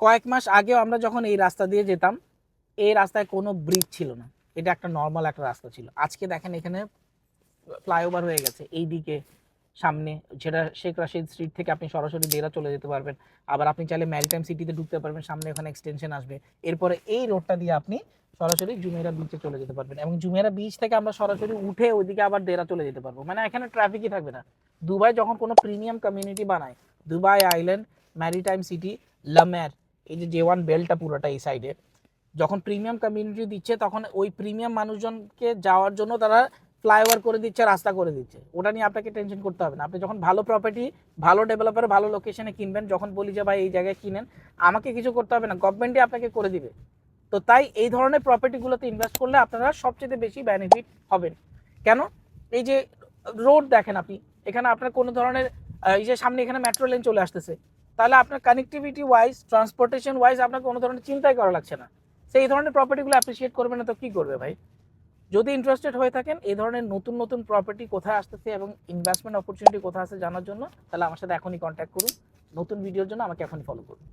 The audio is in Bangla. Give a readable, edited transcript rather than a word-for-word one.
কয়েক মাস আগেও আমরা যখন এই রাস্তা দিয়ে যেতাম, এই রাস্তায় কোনো ব্রিজ ছিল না, এটা একটা নর্মাল একটা রাস্তা ছিল। আজকে দেখেন এখানে ফ্লাইওভার হয়ে গেছে এই দিকে সামনে, যেটা শেখ রাশিদ স্ট্রিট থেকে আপনি সরাসরি দেরা চলে যেতে পারবেন। আবার আপনি চাইলে ম্যারিটাইম সিটিতে ঢুকতে পারবেন, সামনে ওখানে এক্সটেনশন আসবে। এরপরে এই রোডটা দিয়ে আপনি সরাসরি জুমেরা বিচে চলে যেতে পারবেন, এবং জুমেরা বিচ থেকে আমরা সরাসরি উঠে ওইদিকে আবার দেরা চলে যেতে পারবো। মানে এখানে ট্রাফিকই থাকবে না। দুবাই যখন কোনো প্রিমিয়াম কমিউনিটি বানায়, দুবাই আইল্যান্ড, ম্যারিটাইম সিটি, লামের, এই যে জে1 বেলটা পুরোটা এই সাইডে যখন প্রিমিয়াম কমিউনিটি দিচ্ছে, তখন ওই প্রিমিয়াম মানুষজনকে যাওয়ার জন্য তারা ফ্লাইওভার করে দিচ্ছে, রাস্তা করে দিচ্ছে। ওটা নিয়ে আপনাকে টেনশন করতে হবে না। আপনি যখন ভালো প্রপার্টি, ভালো ডেভেলপার, ভালো লোকেশনে কিনবেন, যখন বলি যে ভাই এই জায়গায় কিনেন, আমাকে কিছু করতে হবে না, গভর্নমেন্টই আপনাকে করে দিবে। তো তাই এই ধরনের প্রপার্টিগুলোতে ইনভেস্ট করলে আপনারা সবচেয়ে বেশি বেনিফিট হবেন। কেন? এই যে রোড দেখেন আপনি, এখানে আপনার কোনো ধরনের এই যে সামনে এখানে মেট্রো লেন চলে আসতেছে, তাহলে আপনার কানেক্টিভিটি ওয়াইজ, ট্রান্সপোর্টেশন ওয়াইজ আপনার কোনো ধরনের চিন্তাই করা লাগছে না। সেই ধরনের প্রপার্টিগুলো অ্যাপ্রিসিয়েট করবে না তো কি করবে ভাই? যদি ইন্টারেস্টেড হয়ে থাকেন এই ধরনের নতুন নতুন প্রপার্টি কোথায় আসতেছে এবং ইনভেস্টমেন্ট অপরচুনিটি কোথায় আছে জানার জন্য, তাহলে আমার সাথে এখনই কন্ট্যাক্ট করুন। নতুন ভিডিওর জন্য আমাকে এখনই ফলো করুন।